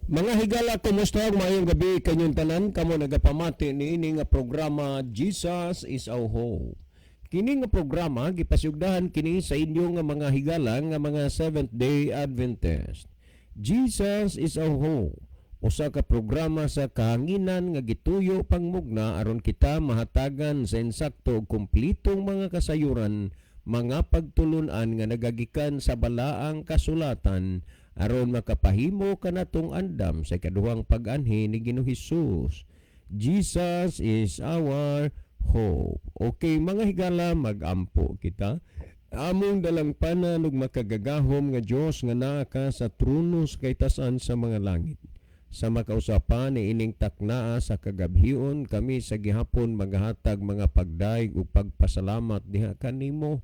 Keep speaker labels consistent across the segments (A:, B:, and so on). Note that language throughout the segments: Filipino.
A: Mga higala, kumusta? Mayong gabi kanyong tanan. Kamo nagapamati ni ini nga programa Jesus is our hope. Kini nga programa gipasugdahan kini sa inyo nga mga higala nga mga Seventh-day Adventist. Jesus is our hope. Usa ka programa sa kahanginan nga gituyo pangmugna aron kita mahatagan sa insakto ug kumplitong mga kasayuran, mga pagtulunan nga nagagikan sa balaang kasulatan aron makapahimo kanatong andam sa ikaduhang pag-anhi ni Ginoong Hesus. Jesus is our hope. Okay, mga higala, magampo kita. Among dalang panan ug makagagahom nga Dios nga naa ka sa trono kay tasan sa mga langit. Sa makausapan ni ining taknaa sa kagabhion, kami sa gihapon maghatag mga pagdaig ug pagpasalamat diha kanimo.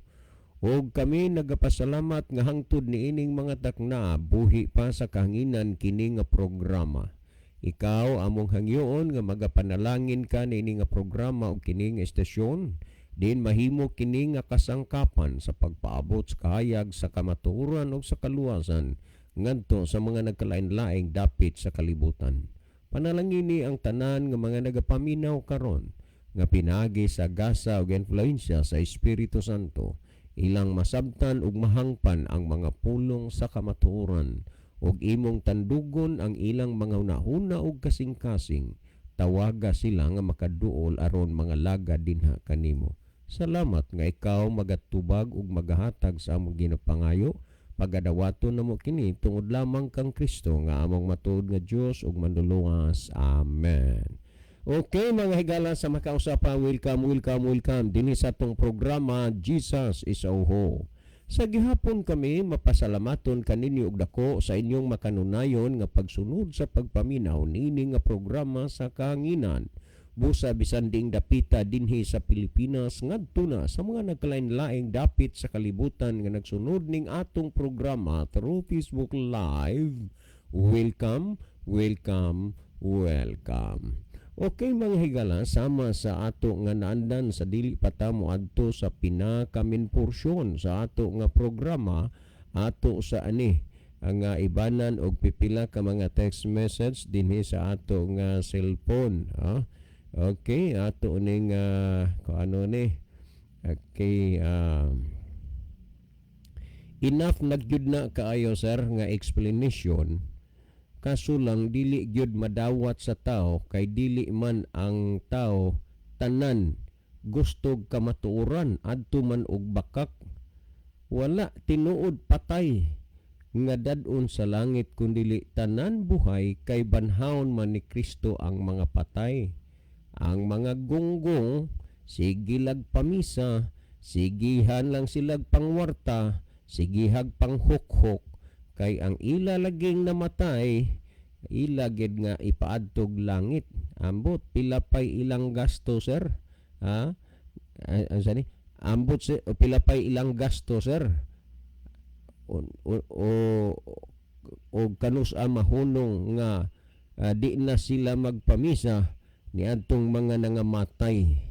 A: Og kami nagapasalamat nga hangtod ni ining mga takna buhi pa sa kahanginan kini nga programa. Ikaw among hangyoon nga magapanalangin ka ni ini nga programa o kini nga estasyon, din mahimo kini nga kasangkapan sa pagpaabot sa kahayag sa kamatuoran o sa kaluwasan ngadto sa mga nagkalain-laing dapit sa kalibutan. Panalangini ang tanan nga mga nagapaminaw karon nga pinagi sa gasa ug influensya sa Espiritu Santo, ilang masabtan ug mahangpan ang mga pulong sa kamatuoran ug imong tandugon ang ilang mga hunahuna ug kasing-kasing. Tawaga sila nga makaduol aron mga laga dinha kanimo. Salamat nga ikaw magatubag ug magahatag sa among ginapangayo. Pagadawaton namo kini tungod lamang kang Kristo nga among matuod nga Dios ug manluluwas. Amen. Okay, mga higala, sa makausapa, welcome dinhi sa atong programa Jesus is our hope. Sa gihapon kami mapasalamaton kaninyo og dako sa inyong makanunayon nga pagsunod sa pagpaminaw niini nga programa sa kahanginan. Busa bisan ding dapita dinhi sa Pilipinas ngadto na sa mga nagkalain-laing dapit sa kalibutan nga nagsunod ning atong programa through Facebook Live. Welcome. Okay, mga higala, sama sa ato nga naandan sa dili pa ta moadto sa pinakamin porsyon sa ato nga programa, ato sa ani ang ibanan og pipila ka mga text message dinhi sa ato nga cellphone. Okay, ato ning ano ni. Okay, enough nagyud na kaayo sir nga explanation. Kaso lang dili gyud madawat sa tao kay dili man ang tao tanan gustog kamatuoran adto man og bakak. Wala tinuod patay nga dad-on sa langit kundili tanan buhay kay banhaon man ni Kristo ang mga patay. Ang mga gunggong sigilag pamisa, sigihan lang silag pangwarta, sigihag panghukhok. Kay ang ila laging namatay, ila gid nga ipaadtog langit. Ambot pila pay ilang gasto sir? Ano ni? Ambot pila pay ilang gasto sir? O kanus mahunong nga di na sila magpamisa ni adtong mga nangamatay.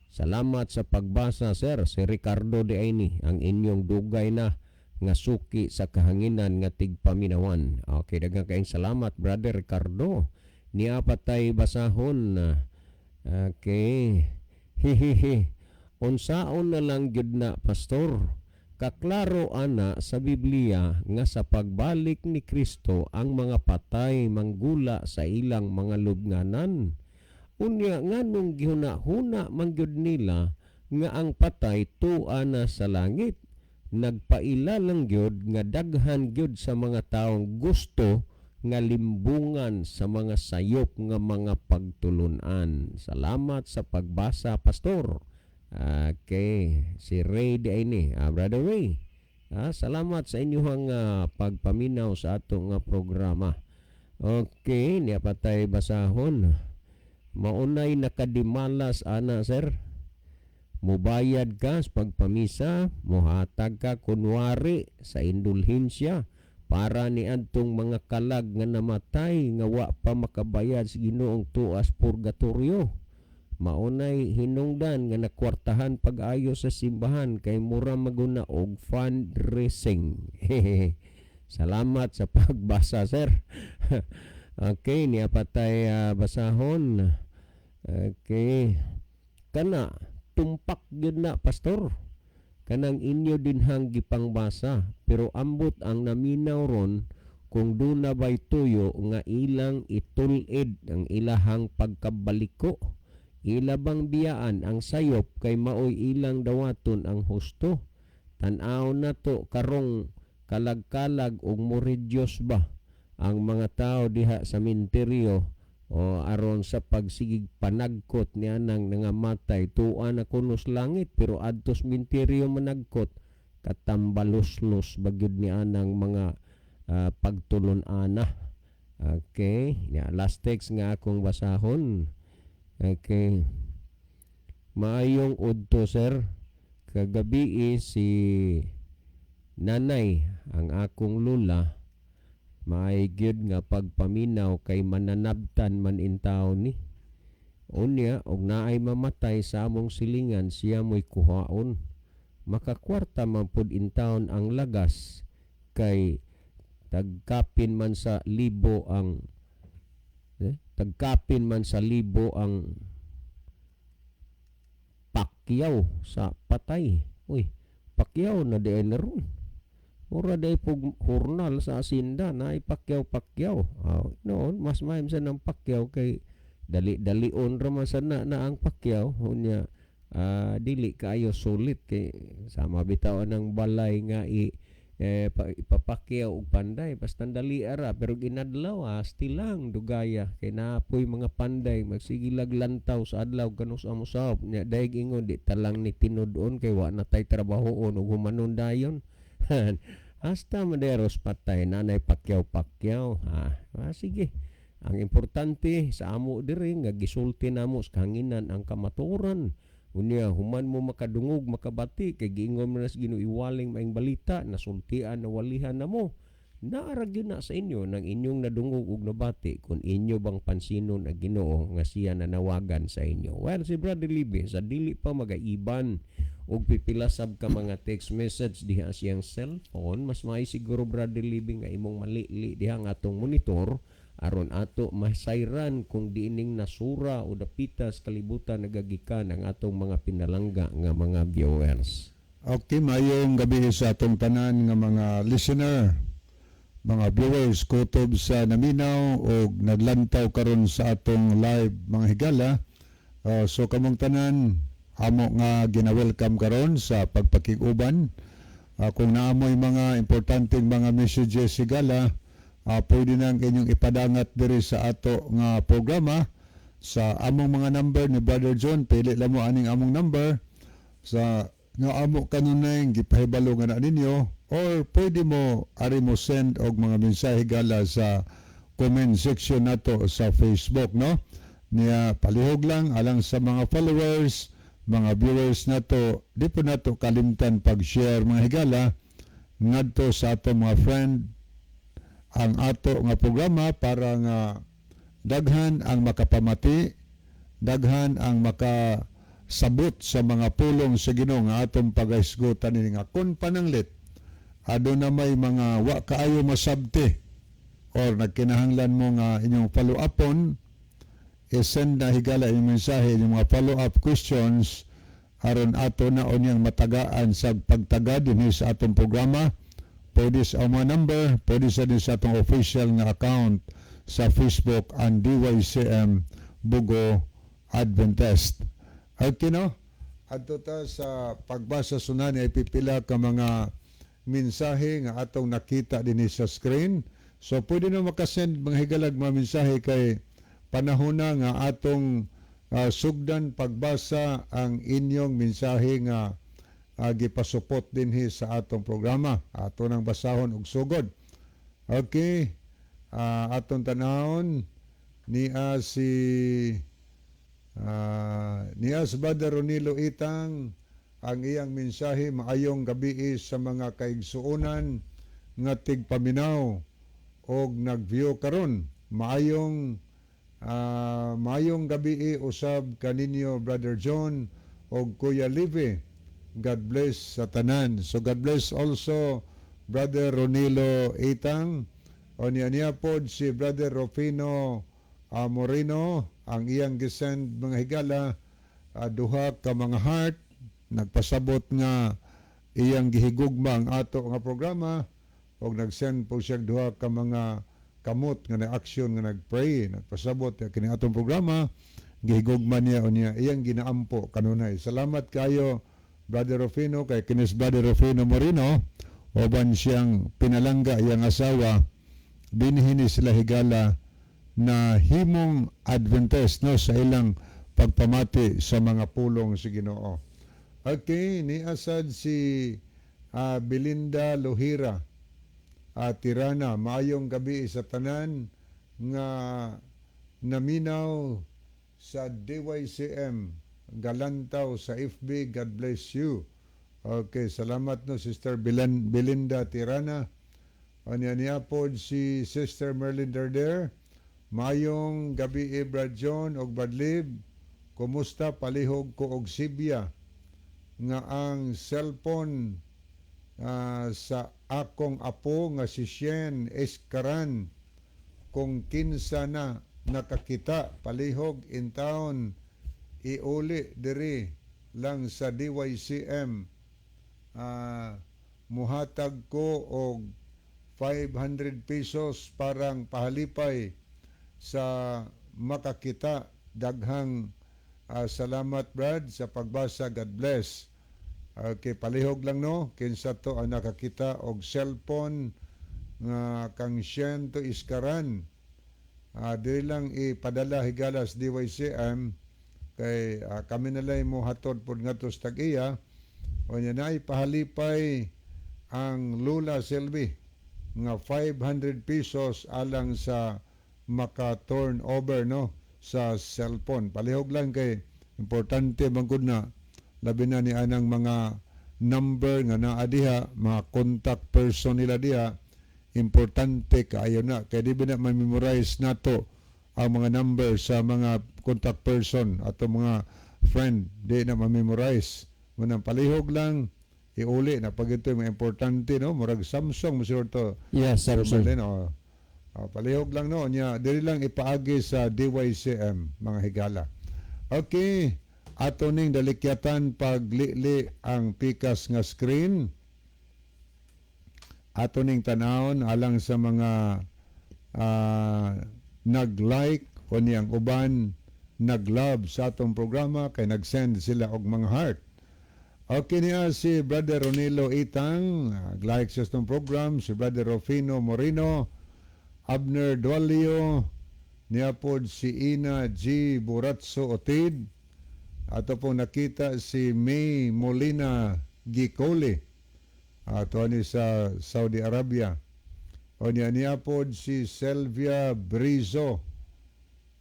A: Salamat sa pagbasa sir. Si Ricardo de Aini ang inyong dugay na nga suki sa kahanginan nga tigpaminawan. Okay, daghang kaayong salamat brother Ricardo. Niya patay basahon. Okay. Hihihi. Unsaon na lang gyud na pastor. Kaklaro ana sa Biblia nga sa pagbalik ni Kristo ang mga patay manggula sa ilang mga lubnganan. Unya nganong gihuna-huna man gyud nila nga ang patay tuwa na sa langit. Nagpaila lang gyud nga daghan gyud sa mga taong gusto nga limbungan sa mga sayop nga mga pagtulunan. Salamat sa pagbasa pastor. Okay, si Ray di ini, brother Ray. Salamat sa inyong pagpaminaw sa atong programa. Okay, niya patay basahon. Maunay nakadimalas ana sir. Mubayad ka sa pagpamisa, muhatag ka kunwari sa indulhensya para ni adtong mga kalag nga namatay nga wa pa makabayad sa Ginoong tuas purgatorio. Maunay hinungdan nga nakwartahan pag-ayo sa simbahan kay mura maguna og fundraising. Salamat sa pagbasa sir. Okay, niya patay basahon. Okay. Kana tumpak gyud na pastor. Kanang inyo dinhang gipangbasa, pero ambot ang naminaw ron kung duna ba'y tuyo nga ilang itulid ang ilahang pagkabaliko. Ila bang biyaan ang sayop kay maoy ilang dawaton ang husto. Tan-aw na to karong kalag-kalag og moridyos ba ang mga tao diha sa minteryo o aron sa pagsigig panagkot niya nang nangamatay tuan na kunos langit pero adtos minteryo managkot katambalos-los bagyod ni anang mga pagtulon ana. Okay, last text nga akong basahon. Okay, maayong udto sir, kagabi si nanay ang akong lula maay gyud nga pagpaminaw kay mananabtan man in taon ni. Unya og naay mamatay sa among silingan siya mo'y kuhaon. Makakwarta man pud in taon ang lagas kay tagkapin man sa libo ang pakyaw sa patay. Uy, pakyaw na di ay naroon. Mura day pug hurnal sa asinda na ipakyaw-pakyaw. Noon, mas mahim sa ng pakyaw kay dali-dalion raman sa na ang pakyaw. Hunya, dili kayo sulit kay sama bitaw ng balay nga ipapakyaw og panday. Basta dali ara, pero ginadlaw stilang dugaya. Kay naapoy mga panday, magsigilag lantaw sa adlaw kanus amusap. Nya daig ingon, di talang ni tinudon kay wa natay trabahoon ug humanon dayon. Hasta maderos patay nanay pakyaw-pakyaw. Sige. Ang importante sa amo diri nga gisulti namo sa kanginan ang kamatuoran. Unya human mo makadungog makabati kay giingon man sa Ginoo iwaling maing balita nasultian na walihan namo. Naara gyud na sa inyo nang inyong nadungog ug nabati kung inyo bang pansinon ang Ginoo nga siya nanawagan sa inyo. Well, si Brother Libby sa dili pa magaiban og pipilasab ka mga text message diha siyang cellphone, mas may siguro Brother Libby nga imong malili diha nga atong monitor aron ato masayran kung diining nasura o dapitas kalibutan nagagikan ang atong mga pinalangga nga mga viewers.
B: Okay, mayong gabi sa atong tanan nga mga listener, mga viewers kutob sa naminaw o naglantaw karon sa atong live mga higala. So kamong tanan amo nga gina-welcome karon sa pagpakig-uban. Kung naamoy mga importanteng mga messages higala, pwede nang inyong ipadangat diri sa ato nga programa sa among mga number ni Brother John. Pili lang mo aning among number sa nga amo kanunay gipahibalo nga na ninyo, or pwede mo ari mo send og mga mensahe gala sa comment section nato sa Facebook, no? Niya palihog lang alang sa mga followers, mga viewers nato, di po nato kalimtan pag-share mga higala ngadto sa ato mga friend ang ato nga programa para nga daghan ang makapamati, daghan ang makasabot sa mga pulong sa Ginoo nga atong pagahisgutan ini nga kun pananglit aduna may mga wa kaayo masabti or nagkinahanglan mo nga inyong follow upon, i-send na higala inyong mensahe, inyong mga follow up questions aron ato na onyang matagaan sa pagtaga dinhi sa atong programa. Pwede sa mga number, pwede sa din sa atong official nga account sa Facebook ang DYCM Bugo Adventist. Okay, no? Adto ta sa pagbasa sunan ay pipila ka mga mensahe nga atong nakita dinhi sa screen. So pwede na makasend mga higalag mga mensahe kay panahon na nga atong sugdan pagbasa ang inyong mensahe nga gipasupot dinhi sa atong programa. Ato nang basahon og sugod. Okay. Atong tanahon niya si Brother Ronilo Itang ang iyang mensahe. Maayong gabi sa mga kaigsuonan nga tigpaminaw og nagview karon. Maayong gabi usab kaninyo Brother John og Kuya Livy. God bless sa tanan. So God bless also Brother Ronilo Itang O niya pod si Brother Rufino Moreno ang iyang gisend mga higala duha ka mga heart nagpasabot nga iyang gihigugma ang ato nga programa o nag-send po siya duha ka mga kamot nga na-action nga nag-pray nagpasabot kini atong programa gihigugma niya o niya iyang ginaampo kanunay. Salamat kayo Brother Rufino kay kinis Brother Rufino Moreno oban siyang pinalangga iyang asawa binhini sila higala na himong Adventist no sa ilang pagpamati sa mga pulong sa Ginoo. Okay, ni asad si Belinda Lohira Tirana, maayong gabi sa tanan nga naminaw sa DYCM Galantaw sa FB. God bless you. Okay, salamat no Sister Belinda Tirana. Niya pod si Sister Merlin Derder. Mayong gabi Brad John og Badlib. Kumusta palihog ko og Sibya nga ang cellphone sa akong apo nga si Shen Eskaran kung kinsa na nakakita palihog in town iuli diri lang sa DYCM muhatag ko og 500 pesos parang pahalipay sa makakita. Daghang salamat Brad sa pagbasa. God bless. Okay, palihog lang no kinsa to ang nakakita og cellphone nga kang Shen to Iskaran. Dili lang ipadala higalas DYCM kay kami nalay mo hatod pod ngadto sa tag-iya o nya na ipahalipay ang Lula Selvi nga 500 pesos alang sa maka-turn over no sa cellphone. Palihog lang kay importante man gud na labi na ni anang mga number nga naa diha, mga contact person nila diha, importante kaayo na kay di ba na ma-memorize nato ang mga number sa mga contact person ato mga friend, di na ma-memorize. Munang palihog lang iuli na pag ito mga importante no murag Samsung mo to.
A: Yes, Samsung.
B: Palihog lang no nya dili lang ipaagi sa DYCM mga higala. Okay, ato ning dalikyatan paglili ang pikas nga screen. Ato ning tanawon alang sa mga nag-like o niyang uban nag-love sa atong programa kay nag-send sila og mga heart. Okay niya si Brother Ronilo Itang, nag-like sa atong program, si Brother Rufino Moreno, Abner Dualio, niya pod si Ina G. Buratso Otid, ato pong nakita si May Molina Gicole, ato ni sa Saudi Arabia. O niya pod si Selvia Brizo,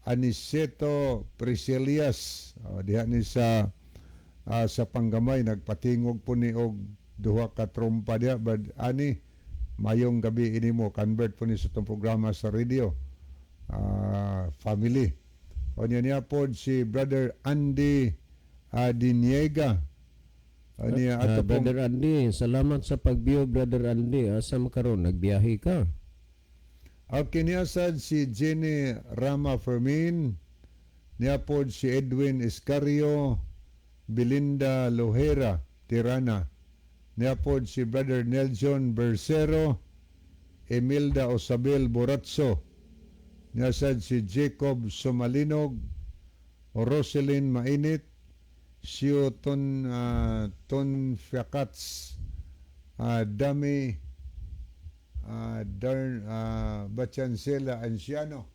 B: Aniceto Priscilias, diha ni sa Panggamay, nagpatingog po ni og duha ka trompa diha, but ani mayong gabi ini mo convert po ni sa itong programa sa radio family. O niya pod si Brother Andy Diniega.
A: Brother Andy, salamat sa pagbiyo Brother Andy. Asa makaron nagbiyahe ka?
B: Okay niya sad si Jenny Rama Fermin, niya pod si Edwin Escario, Belinda Lohera Tirana, niya pod si Brother Nelson Bersero, Emilda Osabel Boratso, niya sad si Jacob Somalinog, Roselyn Mainit, Sio Tonfiakats, Dami Bachancela Anciano,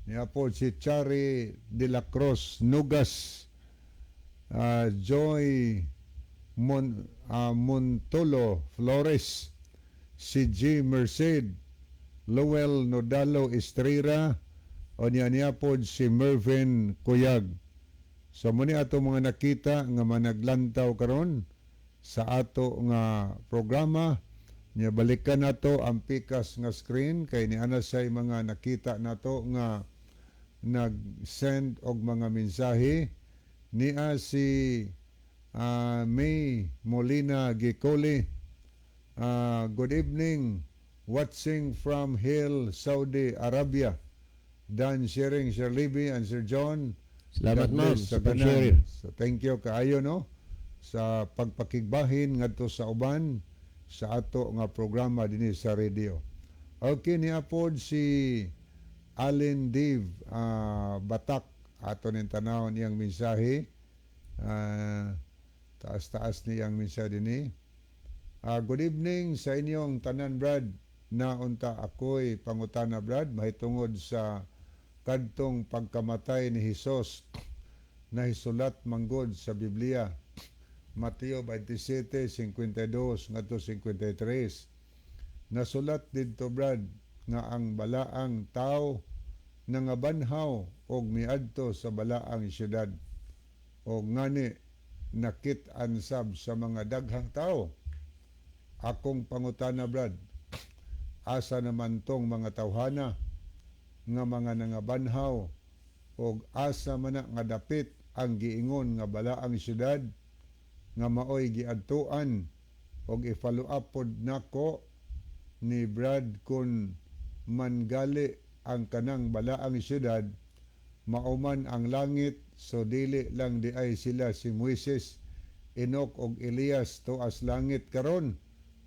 B: niya po si Chari de la Cruz Nugas, Joy Montolo Flores, si G. Merced, Lowell Nodalo Estrera, o niya po si Mervin Cuyag. So muni ato mga nakita nga managlantaw karon sa ato nga programa, niya balikan nato ang pikas nga screen kay niana say mga nakita nato nga nag-send og mga mensahe. Niya si May Molina Gicole. Good evening watching from Hill, Saudi Arabia. Dan sharing, Sir Libby and Sir John.
A: Salamat
B: God
A: ma'am
B: bless
A: sa
B: tanan.
A: pag-share.
B: So thank you kaayo no sa pagpakigbahin ngadto sa uban sa ato nga programa dinhi sa radio. Okay ni apod si Allen Dave Batak ato ning tanaw niyang mensahe. Taas-taas niyang mensahe dinhi. Good evening sa inyong tanan Brad. Naunta ako'y pangutana Brad mahitungod sa kadtong pagkamatay ni Hesus na hisulat manggod sa Biblia. Mateo 27:52 ngadto 53. Nasulat didto Brad nga ang balaang tao nangabanhaw og miadto sa balaang syudad o ngani nakit-an sab sa mga daghang tao. Akong pangutana Brad, asa naman tong mga tawhana nga mga nangabanhaw og asa man nga dapit ang giingon nga balaang syudad nga maoy giadtuan og i-follow up pod nako ni Brad kun mangali ang kanang balaang syudad mauman ang langit so dili lang di ay sila si Moises, Enoch og Elias tuas langit karon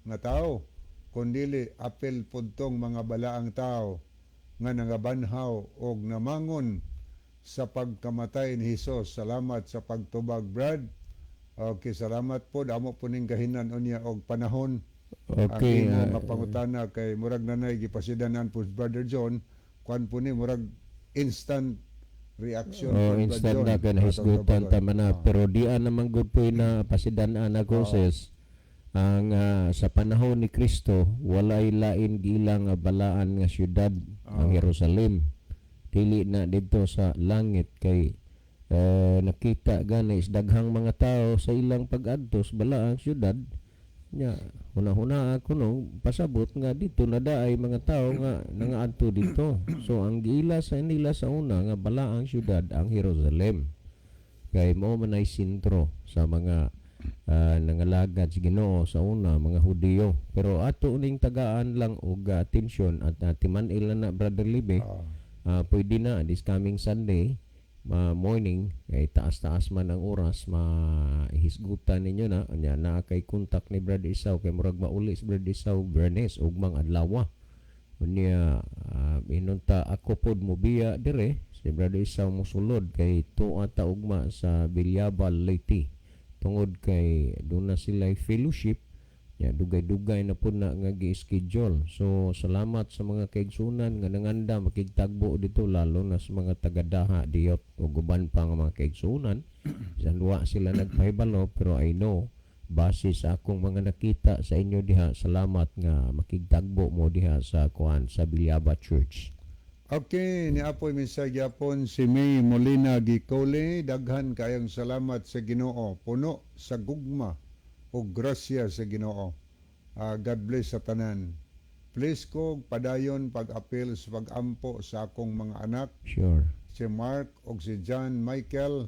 B: nga tao kundili apil pudtong mga balaang tao nga nangabanhaw og namangon sa pagkamatay ni Hesus. Salamat sa pagtubag Brad. Okay, salamat po. Amo po ning kahinan unya og panahon.
A: Okay.
B: Ang mga pangutana kay murag nanay gipasidanan po Brother John, kuan po ni murag instant reaction.
A: Instant na ka nahisgutan tama na. Pero diyan naman good po na pasidanaan na Goses. Ang sa panahon ni Kristo walay lain gilang nga balaan nga syudad ang Jerusalem. Dili na dito sa langit kay nakita gani is daghang mga tao sa ilang pag-adtos balaang syudad nya huna-huna ako no pasabot nga dito nadaay mga tao nga nangaadto dito. So ang giila sa nila sa una nga balaang syudad ang Jerusalem. Kay mao man ay sentro sa mga nangalagad sa Ginoo sa una mga Hudiyo. Pero ato ning tagaan lang og atensyon at timan-il na Brother Libby. Pwede na this coming Sunday morning kay taas-taas man ang oras mahisgutan ninyo na anya na kay kontak ni Brother Isaw kay murag mauli si Brother Isaw Bernes ugmang adlaw. Unya inunta ako pod mobiya dire si Brother Isaw mosulod kay tuwa ta ugma sa Bilyabal Leyte. Tungod kay doon na sila fellowship ya dugay-dugay na po na nga gi-schedule. So salamat sa mga kaigsunan nga nanganda makigtagbo dito lalo na sa mga tagadaha diyot o guban pa nga mga kaigsunan. Sanwa sila nagpahibalo pero I know base sa akong mga nakita sa inyo diha salamat nga makigtagbo mo diha sa kuan sa Bilyaba Church.
B: Okay, ni apoy mensahe gyapon si May Molina Gicole, daghan kayong salamat sa Ginoo, puno sa gugma o grasya sa Ginoo. God bless sa tanan. Please ko padayon pag-apil sa pag-ampo sa akong mga anak.
A: Sure.
B: Si Mark o si John Michael,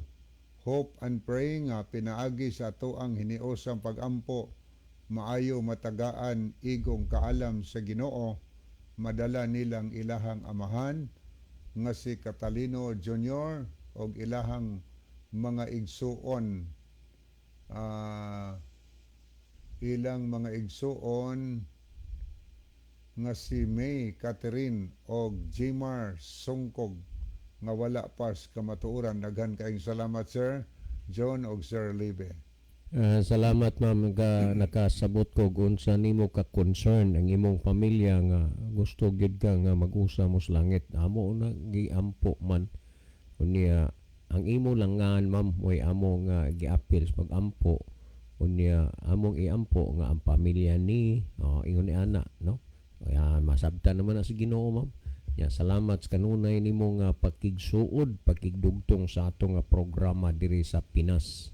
B: hope and pray nga pinaagi sa ato ang hiniosang pag-ampo, maayo matagaan igong kaalam sa Ginoo, madala nilang ilahang amahan nga si Catalino Jr. o ilahang mga igsuon ilang mga igsuon nga si May Catherine o Jimar Songkog nga wala pas kamatuoran. Daghan kaayong salamat Sir John o Sir Libe.
A: Salamat ma'am nga nakasabot ko kung sa nimo ka concern ang imong pamilya nga gusto gid ka nga mag-usa mo sa langit. Amo na giampo man unya ang imo langan ma'am moy amo nga giapil sa pag-ampo unya among iampo nga ang pamilya ni ingon ni ana no. Kaya masabtan naman na sa Ginoo ma'am. Ya salamat sa kanunay nimo nga pakigsuod pakigdugtong sa ato nga programa diri sa Pinas.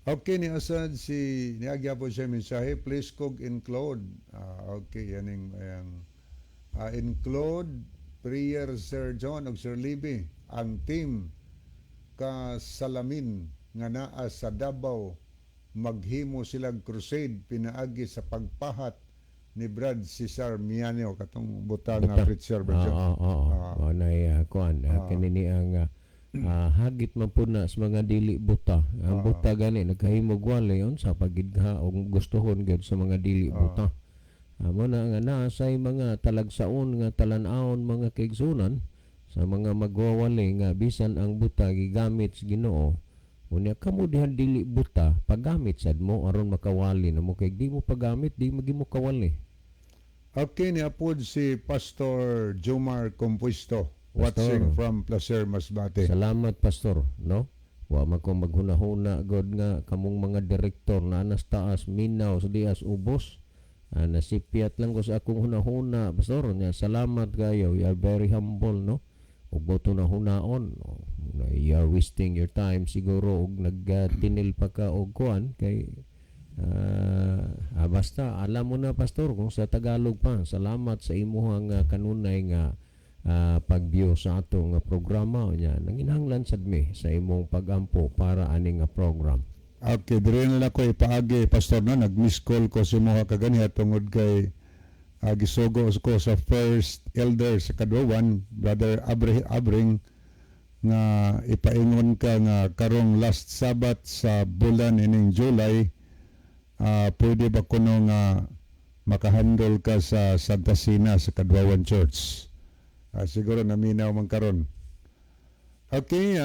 B: Okay, ni Asad si niagya po siya mensahe, please kog include. Okay, yaning include prayer Sir John o Sir Libby ang team kasalamin nga naa sa Davao maghimo silang crusade pinaagi sa pagpahat ni Brad Cesar Mianio katong butang
A: Buta.
B: nga preacher Brad John.
A: Oo. Nay kuan kanini ang hagit man pud na sa mga dili buta. Ang buta gani nagkahimog wala yon sa pagidha og gustuhon gyud sa mga dili buta. Amo na nga naa say mga talagsaon nga talan-awon mga kaigsunan sa mga magwawali nga bisan ang buta gigamit sa Ginoo. Unya kamo dihan dili buta paggamit sad mo aron makawali na mo kay di mo paggamit di magimo kawali.
B: Okay, niapod si Pastor Jomar Compuesto watching from Placer Masbate.
A: Salamat pastor, no? Wa man ko maghunahuna god nga kamong mga direktor na anas taas minaw sa dias ubos. Nasipiat lang ko sa akong hunahuna pastor nya salamat kayo. You are very humble, no? Ug boto na hunaon. You are wasting your time siguro og nagtinil pa ka og kuan kay basta alam mo na pastor kung sa Tagalog pa. Salamat sa imuhang kanunay nga pagbiyo sa ato nga programa nya nanginahanglan sad mi sa imong pagampo para ani nga program.
B: Okay, dire na ko ipaagi pastor no nag-miss call ko si moha kaganiha tungod kay gisogo ko sa first elder sa Kaduawan, Brother Abring nga ipaingon ka nga karong last Sabat sa bulan ining July pwede ba kuno nga makahandle ka sa Santa Sina sa Kaduawan Church. Siguro naminaw man karon. Okay,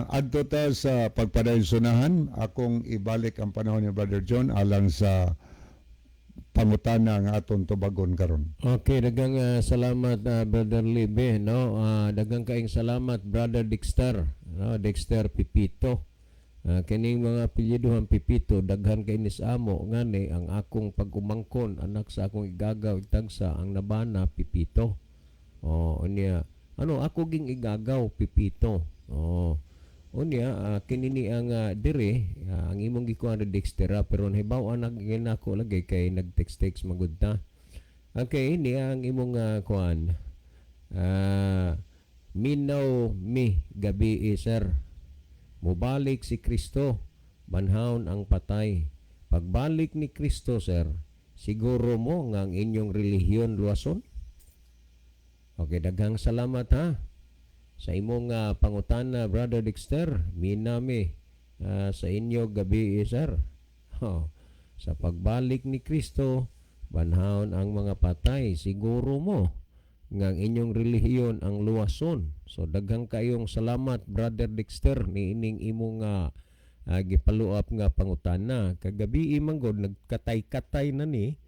B: adto ta sa pagpadaysunahan akong ibalik ang panahon ni Brother John alang sa pangutana nga aton tubagon karon.
A: Okay, daghang salamat Brother Libe, no? Daghang kaayong salamat Brother Dexter, no? Dexter Pipito. Kining mga apelyiduhan Pipito daghan kay nis amo ngani ang akong pagumangkon anak sa akong igagaw tagsa ang nabana Pipito. Unya ako ging igagaw Pipito. Unya kinini ang dire ang imong gikuan na Dexter pero hibaw anak ginako lagay kay nag-text magudta. Okay, ini ang imong kuan minaw mi gabi sir. Mubalik si Kristo, banhaon ang patay. Pagbalik ni Kristo sir, siguro mo nga ang inyong relihiyon luwason? Okay, daghang salamat ha sa imong pangutana Brother Dexter. Minami sa inyo gabi sir. Sa pagbalik ni Kristo, banhaon ang mga patay, siguro mo nga ang inyong relihiyon ang luwason. So daghang kayong salamat Brother Dexter ni ining imong gipaluap nga pangutana. Kagabi manggod nagkatay-katay na ni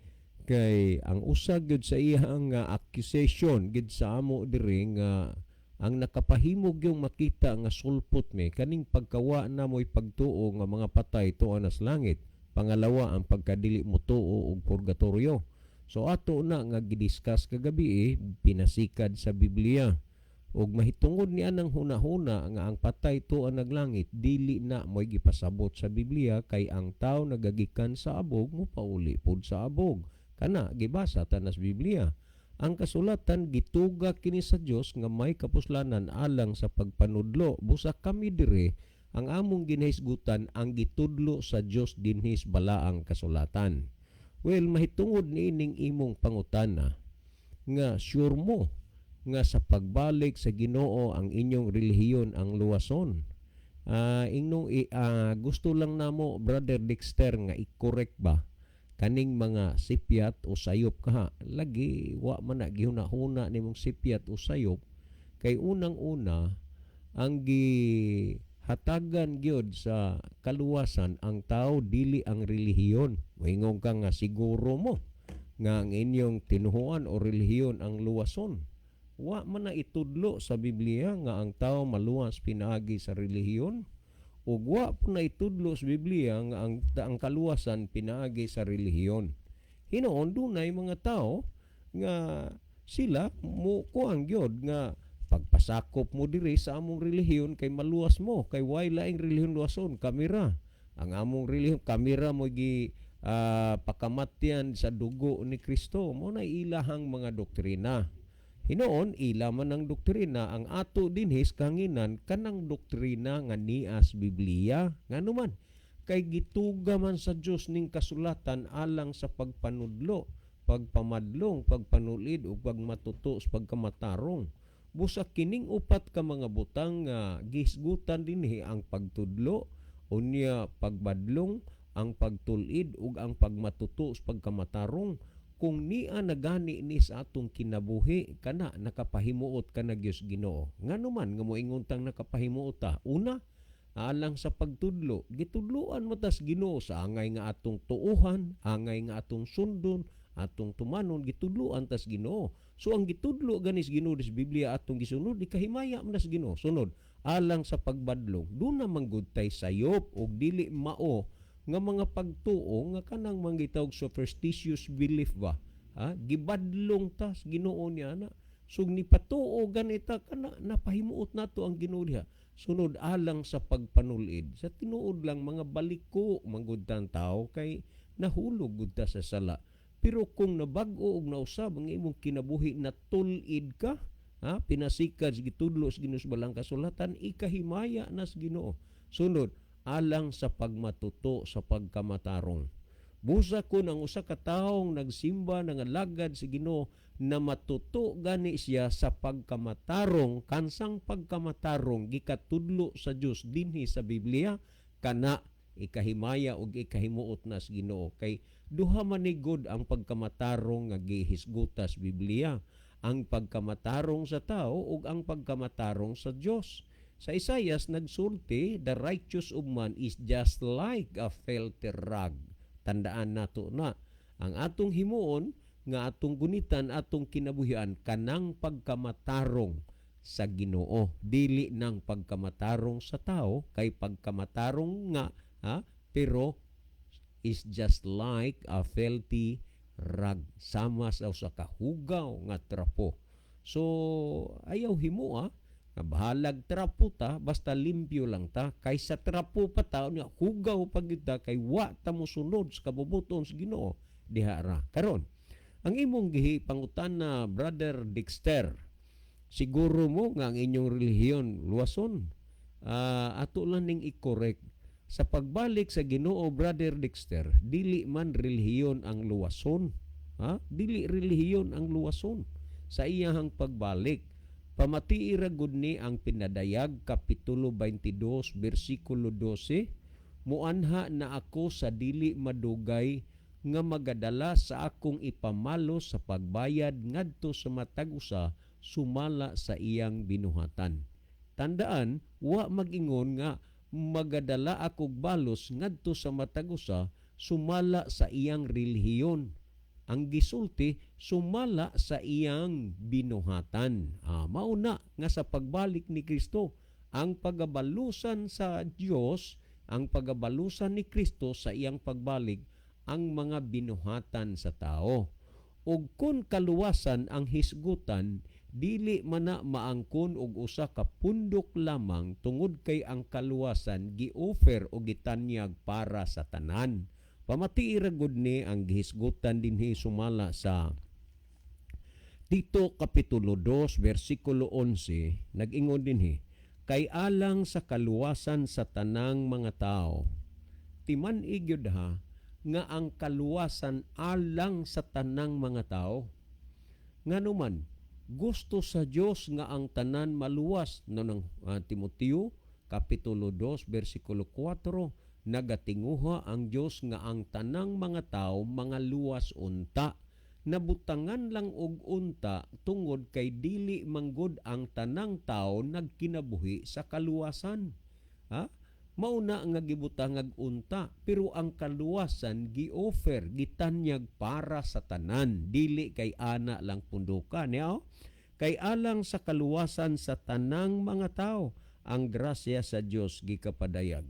A: kay ang usag gyud sa iyang accusation gid sa amo diri nga ang nakapahimog yung makita nga sulpot mi kaning pagkawa na mo'y pagtuo nga mga patay tuwa nas langit. Pangalawa ang pagkadili mo tuo og purgatorio. So ato na nga gidiscuss kagabi pinasikad sa Biblia. Og mahitungod niya ng hunahuna nga ang patay tuwa naglangit dili na mo'y gipasabot sa Biblia kay ang tao nagagikan sa abog mo pauli pud sa abog. Kana gibasa ta nas Biblia. Ang kasulatan gituga kini sa Dios nga may kapuslanan alang sa pagpanudlo. Busa kami dire ang among ginahisgutan ang gitudlo sa Dios dinhis balaang kasulatan. Well, mahitungod ni ining imong pangutana nga sure mo nga sa pagbalik sa Ginoo ang inyong relihiyon ang luwason. Gusto lang namo Brother Dexter nga i-correct ba kaning mga sipyat o sayop ka lagi wa man na gihuna-huna nimong sipyat o sayop kay unang-una ang hatagan gyud sa kaluwasan ang tao dili ang relihiyon. Moingon ka nga siguro mo nga ang inyong tinuhuan o relihiyon ang luwason. Wa man na itudlo sa Biblia nga ang tao maluwas pinaagi sa relihiyon. Ug wa po na itudlo sa Biblia nga ang kaluwasan pinaagi sa relihiyon. Hinoon dunay mga tao nga sila mo kuang gyud nga pagpasakop mo diri sa among relihiyon kay maluwas mo kay way laing relihiyon luwason kamera ang among relihiyon kamera mo gi pakamatyan sa dugo ni Kristo mo na ilahang mga doktrina. Hinoon ila man ang doktrina ang ato dinhis kanginan kanang doktrina nga nias Biblia nganuman kay gituga man sa Dios ning kasulatan alang sa pagpanudlo pagpamadlong, pagpanulid ug pagmatuto sa pagkamatarong. Busa kining upat ka mga butang nga gihisgutan dinhi ang pagtudlo, unya pagbadlong, ang pagtulid ug ang pagmatuto sa pagkamatarong. Kung niya nagani ni sa atong kinabuhi, kana nakapahimuot ka na Diyos Ginoo. Nganuman nga moingon tang nakapahimuot ta, una alang sa pagtudlo, gitudloan mo tas Ginoo sa angay nga atong tuuhan, angay nga atong sundon, atong tumanon, gitudloan tas Ginoo. So ang gitudlo ganis Ginoo sa Biblia atong gisunod, di kahimaya man tas Ginoo. Sunod, alang sa pagbadlong, doon na manggudtay sayop o dili mao nga mga pagtuo nga kanang manggitawag superstitious belief ba. Gibadlong tas Ginoo niya na. So ni patuo ganita kana napahimuot nato ang Ginoo diha. Sunod alang sa pagpanulid. Sa tinuod lang mga baliko manggud tang tao kay nahulog gud ta sa sala. Pero kung nabag-o og nausab ang imong kinabuhi na tulid ka, pinasikad gitudlo sa Ginoo sa balang kasulatan, ikahimaya nas Ginoo. Sunod, alang sa pagmatuto sa pagkamatarong. Busa kun ang usa ka tawong nagsimba nangalagad sa Ginoo na matuto gani siya sa pagkamatarong, kansang pagkamatarong gikatudlo sa Dios dinhi sa Biblia, kana ikahimaya ug ikahimuot na sa Ginoo. Kay duha man ni God ang pagkamatarong nga gihisguta sa Biblia, ang pagkamatarong sa tao ug ang pagkamatarong sa Dios. Sa Isaias nagsulti, the righteous of man is just like a filthy rag. Tandaan nato na ang atong himuon nga atong gunitan, atong kinabuhian kanang pagkamatarong sa Ginoo, dili nang pagkamatarong sa tao. Kay pagkamatarong nga pero is just like a filthy rag, sama sa usa ka hugaw nga trapo. So ayaw himo nga bahalag trapo ta, basta limpyo lang ta. Kaysa trapo pa ta, hugaw pag kita, kay wa ta mo sunod sa kabubuton sa Ginoo diha ra. Karon, ang imong gihipangutan na Brother Dexter, siguro mo nga ang inyong relihiyon luwason. Ato lang ning i-correct. Sa pagbalik sa Ginoo, Brother Dexter, dili man relihiyon ang luwason. Dili relihiyon ang luwason. Sa iyahang pagbalik, pamatiira gud ni ang pinadayag kapitulo 22 bersikulo 12, muanha na ako sa dili madugay nga magadala sa akong ipamalo sa pagbayad ngadto sa matag usa sumala sa iyang binuhatan. Tandaan, wa magingon nga magadala akog balos ngadto sa matag usa sumala sa iyang relihiyon. Ang gisulti, sumala sa iyang binuhatan. Mauna nga sa pagbalik ni Kristo, ang pagabalusan sa Dios, ang pagabalusan ni Kristo sa iyang pagbalik, ang mga binuhatan sa tao. Ug kun kaluwasan ang hisgutan, dili man na maangkon og usa ka pundok lamang tungod kay ang kaluwasan gi-offer o gitanyag para sa tanan. Pamatiira gud ni ang gihisgutan dinhi sumala sa Tito kapitulo 2 bersikulo 11, nag-ingon dinhi, kay alang sa kaluwasan sa tanang mga tao. Timan-ig gyud nga ang kaluwasan alang sa tanang mga tao. Nganuman, gusto sa Dios nga ang tanan maluwas ng Timoteo kapitulo 2 bersikulo 4, nagatinguha ang Dios nga ang tanang mga tao mga luwas unta, nabutangan lang og unta tungod kay dili manggod ang tanang tao nagkinabuhi sa kaluwasan. Mauna nga gibutangag unta, pero ang kaluwasan gi-offer, gitanyag para sa tanan, dili kay ana lang pundukan. Kay alang sa kaluwasan sa tanang mga tao, ang grasya sa Dios gikapadayag.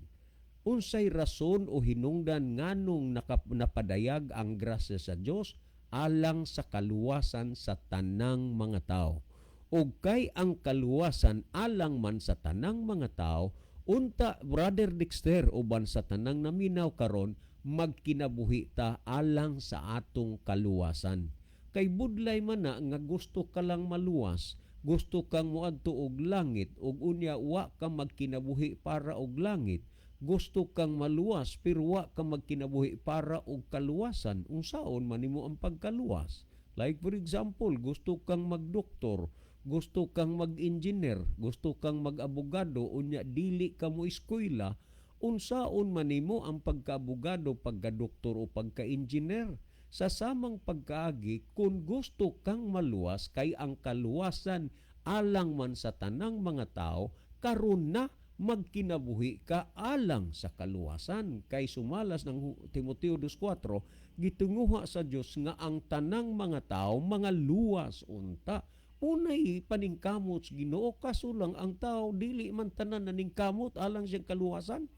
A: Unsay rason o hinungdan nganong napadayag ang grasya sa Dios alang sa kaluwasan sa tanang mga tao. Ug kay ang kaluwasan alang man sa tanang mga tao, unta Brother Dexter uban sa tanang naminaw karon, magkinabuhi ta alang sa atong kaluwasan. Kay budlay man na nga gusto ka lang maluwas, gusto kang moadto og langit ug unya wa ka magkinabuhi para og langit, gusto kang maluwas pero wa ka magkinabuhi para og kaluwasan, unsaon man nimo ang pagkaluwas? Like for example, gusto kang magdoktor, gusto kang mag-engineer, gusto kang mag-abogado, unya dili ka mo eskwela, unsaon man nimo ang pagkaabogado, pagkadoktor o pagka-engineer? Sa samang pagkaagi, kung gusto kang maluwas, kay ang kaluwasan alang man sa tanang mga tao, karon na magkinabuhi ka alang sa kaluwasan. Kay sumalas ng Timoteo 2:4, gitunguha sa Dios nga ang tanang mga tao mga luwas unta. Unay paningkamot sa Ginoo, kaso lang ang tao dili man tanan naningkamot alang sa kaluwasan.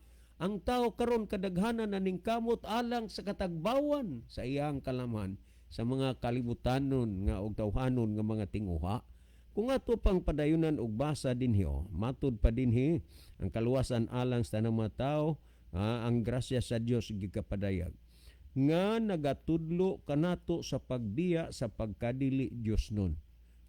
A: Ang tao karon kadaghanan naningkamot alang sa katagbawan sa iyang kalaman sa mga kalibutanon nga og tawhanon nga mga tinguha. Kung ato pang padayunan og basa dinhi, matud pa dinhi ang kaluwasan alang sa tanang mga tao, ang grasya sa Dios gikapadayag nga nagatudlo kanato sa pagbiya sa pagkadili Dios nun.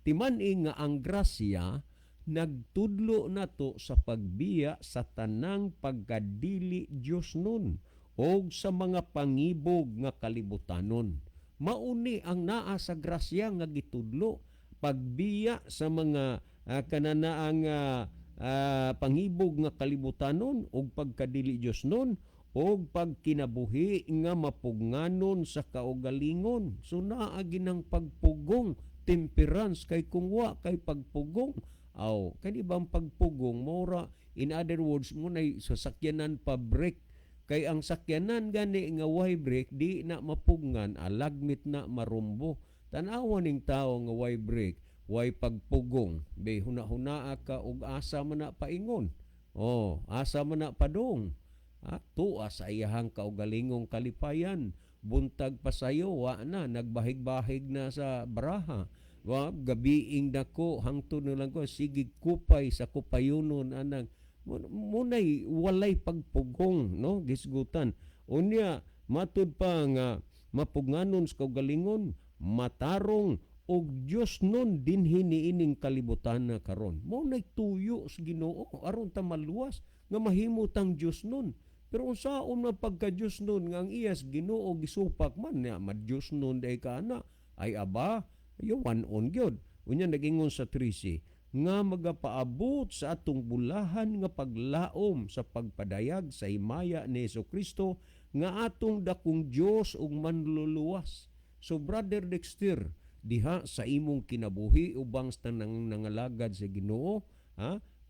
A: Timan-i nga ang grasya nagtudlo nato sa pagbiya sa tanang pagkadili Dios nun o sa mga pangibog nga kalibutanon. Mauni ang naa sa grasya nga gitudlo, pagbiya sa mga kananaang pangibog nga kalibutanon o pagkadili Dios nun o pagkinabuhi nga mapugnanon sa kaugalingon. So naa ginang pagpugong, temperance, kay kung wa kay pagpugong, kani bang pagpugong mora, in other words, munay sasakyanan pa break, kay ang sakyanan gani nga way break di na mapugngan, alagmit na marumbo. Tanawa ning tao nga way break, way pagpugong, be huna-hunaa ka og asa man na paingon, asa man na padong, tuwa sa iyahang kaugalingong kalipayan, buntag pa sayo, wa na, nagbahig-bahig na sa baraha. Gabiing dako hangtod na lang ko sigig kupay sa kupayunon anang munay walay pagpugong, no, gisgutan. Unya matud pa nga mapugnanon sa kaugalingon, matarong og Dios nun dinhi niining kalibutan na karon. Munay tuyo sa Ginoo aron ta maluwas nga mahimutang Dios nun. Pero unsaon man pagka Dios nun nga ang iyas Ginoo gisupak man na Dios nun day kana ay aba yawan on gyud. Unya nagingon sa 13 nga magapaabot sa atong bulahan nga paglaom sa pagpadayag sa himaya ni Jesucristo nga atong dakong Dios ug manluluwas. So Brother Dexter, diha sa imong kinabuhi ubang sa tanang nangalagad sa Ginoo,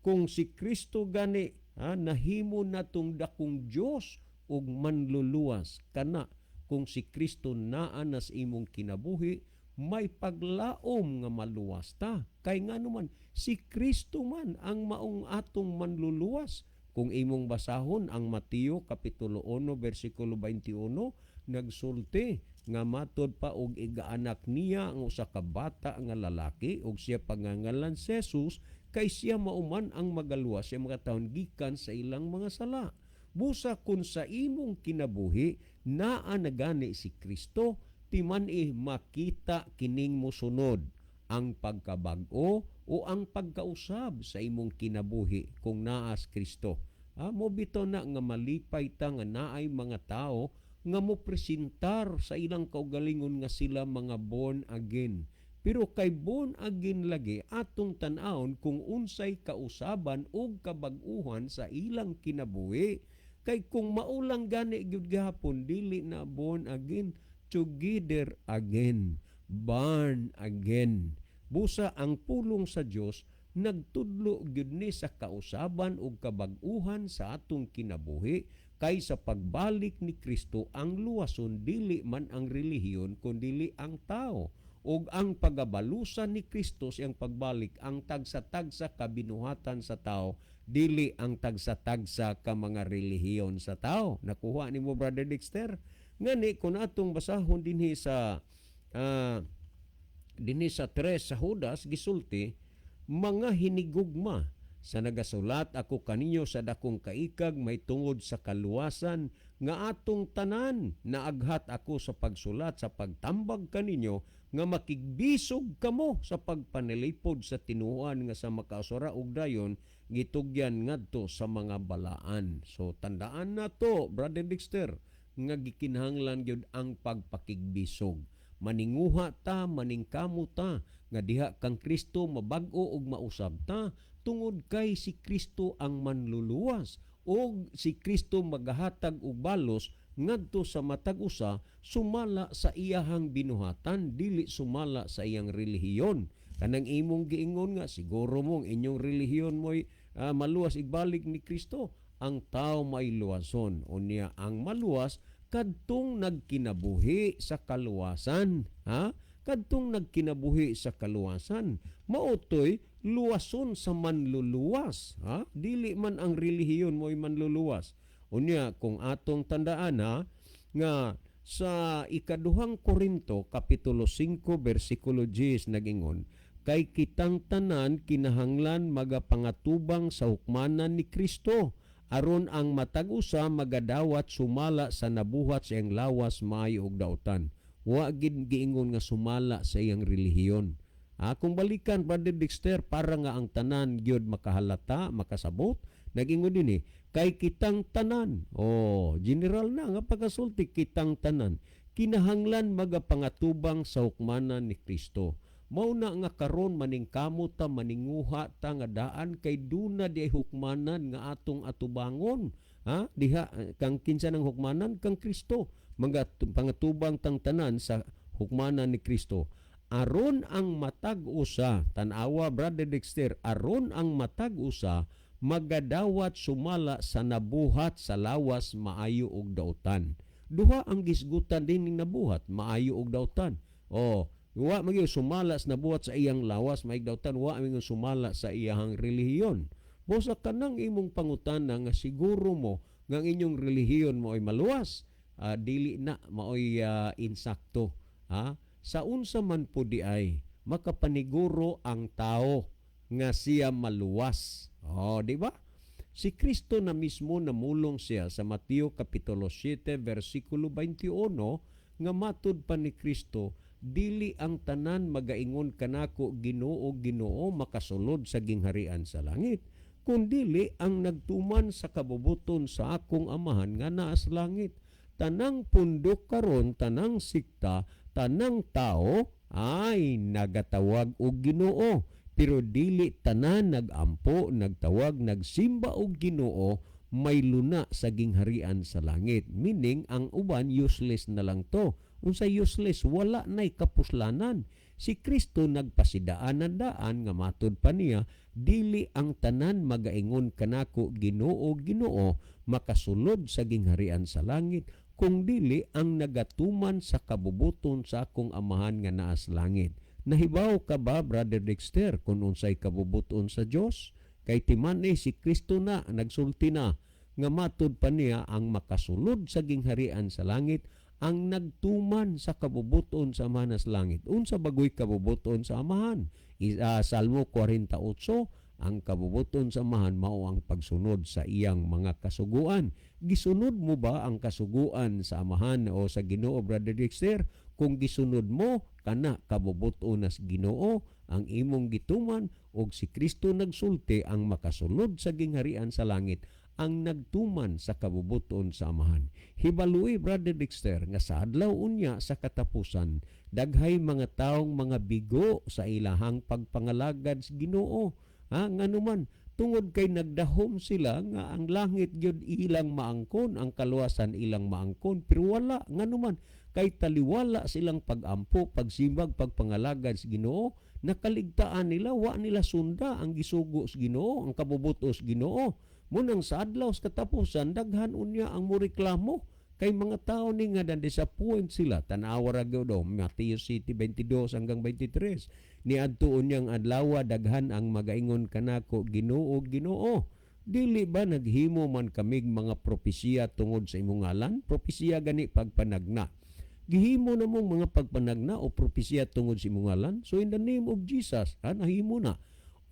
A: kung si Kristo gani nahimo natong dakong Dios ug manluluwas kana, kung si Kristo naa nas imong kinabuhi, may paglaom nga maluwas ta. Kay nga naman, si Kristo man ang maong atong manluluwas. Kung imong basahon ang Mateo Kapitulo 1, versikulo 21, nagsulti nga matod pa og igaanak niya ang usa ka bata nga lalaki ug siya pangangalan si Jesus, kay siya mauman ang magaluwas sa mga taon gikan sa ilang mga sala. Busa kun sa imong kinabuhi naa na gani si Kristo, timan-i makita kining mosunod ang pagkabag-o o ang pagkausab sa imong kinabuhi kung naas Kristo. Mo bitaw na nga malipay ta nga naay mga tao nga mo presentar sa ilang kaugalingon nga sila mga born again. Pero kay born again lagi atong tan-awon kung unsay kausaban o kabag-uhan sa ilang kinabuhi. Kay kung maulang gani gyud gihapon dili na born again, together again, born again. Busa ang pulong sa Dios nagtudlo gyud ni sa kausaban ug kabag-uhan sa atong kinabuhi, kay sa pagbalik ni Kristo ang luwason dili man ang relihiyon kundi ang tao, ug ang pagabalusan ni Kristo siyang pagbalik ang tagsa-tagsa kabinuhatan sa tao, dili ang tagsa-tagsa ka mga relihiyon sa tao. Nakuha nimo Brother Dexter? Ngani kung atong basahon dinhi sa 3 sa Judas gisulti, mga hinigugma sa nagasulat ako kaninyo sa dakong kaikag may tungod sa kaluwasan nga atong tanan naaghat ako sa pagsulat sa pagtambag kaninyo nga makigbisog kamo sa pagpanilipod sa tinuan nga sa makausara ug dayon gitugyan ngadto sa mga balaan. So tandaan na to, Brother Dexter, nga gikinahanglan gyud ang pagpakigbisog. Maninguha ta, maningkamo ta, nga diha kang Kristo mabag-o ug mausab ta, tungod kay si Kristo ang manluluwas o si Kristo magahatag og balos ngadto sa matag usa sumala sa iyahang binuhatan, dili sumala sa iyang relihiyon. Kanang imong giingon nga siguro mong inyong relihiyon mo'y maluwas igbalik ni Kristo, ang tao may luwason. Unya ang maluwas kadtong nagkinabuhi sa kaluwasan, ha? Kadtong nagkinabuhi sa kaluwasan, maotoy luwason sa manluluwas, ha? Dili man ang relihiyon mo'y manluluwas. Unya kung atong tandaan ha, nga sa ikaduhang Korinto kapitulo 5 bersikulo 10 nagingon, kay kitang tanan kinahanglan magapangatubang sa hukmanan ni Kristo aron ang matag usa magadawat sumala sa nabuhat sa iyang lawas maayo ug daotan. Wa gid giingon nga sumala sa iyang relihiyon. Kung balikan, Brother Dexter, para nga ang tanan gyud makahalata, makasabot, nagingon dinhi kay kitang tanan. General na nga pagkasulti, kitang tanan kinahanglan magapangatubang sa hukmanan ni Kristo. Mao na nga karon maningkamot ta, maninguha ta nga daan kay duna di hukmanan nga atong atubangon. Diha kang kinsa ng hukmanan kang Kristo. Pangatubang tang tanan sa hukmanan ni Kristo. Aron ang matag usa, tanawa Brother Dexter, aron ang matag usa magadawat sumala sa nabuhat sa lawas maayo og daotan. Duha ang gisgutan din ning nabuhat, maayo og daotan. Wa magyo sumala sa nabuhat sa iyang lawas maayong daotan, wa magyo sumala sa iyang relihiyon. Bosa kanang imong pangutana nga siguro mo nga ang inyong relihiyon mo ay maluwas, dili na maoy insakto. Sa unsa man po di ay makapaniguro ang tao nga siya maluwas. Di ba? Si Kristo na mismo namulong siya sa Mateo kapitulo 7 bersikulo 21 nga matud pa ni Kristo, dili ang tanan magaingon kanako Ginoo Ginoo makasulod sa gingharian sa langit, kundili ang nagtuman sa kabubuton sa akong amahan nga naa sa langit. Tanang pundok karon, tanang sikta, tanang tao ay nagatawag og Ginoo, pero dili tanan nagampo, nagtawag, nagsimba og Ginoo may luna sa gingharian sa langit. Meaning ang uban useless na lang to. Unsa useless? Wala na'y kapuslanan. Si Kristo nagpasidaan na daan nga matud pa niya, dili ang tanan magaingon kanako Ginoo Ginoo makasulod sa gingharian sa langit, kung dili ang nagatuman sa kabubuton sa akong amahan nga naa sa langit. Nahibaw ka ba, Brother Dexter, kung unsay kabubuton sa Dios? Kay timan si Kristo na nagsulti na nga matud pa niya ang makasulod sa gingharian sa langit, ang nagtuman sa kabubuton sa amahan sa langit. Unsa bagoy kabubuton sa amahan? Salmo 48, ang kabubuton sa amahan mao ang pagsunod sa iyang mga kasuguan. Gisunod mo ba ang kasuguan sa amahan o sa Ginoo, Brother Dexter? Kung gisunod mo, kana kabubuton na sa Ginoo ang imong gituman, og si Kristo nagsulti ang makasulod sa gingharian sa langit, ang nagtuman sa kabubuton sa amahan. Hibalui, Brother Dexter, nga sa adlaw unya sa katapusan, daghay mga taong mga bigo sa ilahang pagpangalagad sa Ginoo. Ngano man, tungod kay nagdahom sila nga ang langit gyud ilang maangkon, ang kaluwasan ilang maangkon, pero wala, ngano man, kay taliwala silang pagampo, pagsimbag, pagpangalagad sa Ginoo, nakaligtaan nila, wa nila sunda ang gisugo sa Ginoo, ang kabubuto sa Ginoo. Munang sa adlaw sa katapusan, daghan unya ang mureklamo kay mga tao ni nga disappoint sila. Tanawa ra gyud Mateo City 22 hanggang 23. Niadto unyang adlaw daghan ang magaingon kanako Ginoo Ginoo. Dili ba naghimo man kamig mga propesiya tungod sa imong ngalan? Propesiya gani pagpanagna. Gihimo na mong mga pagpanagna o propesiya tungod sa imong ngalan. So in the name of Jesus, nahimo na.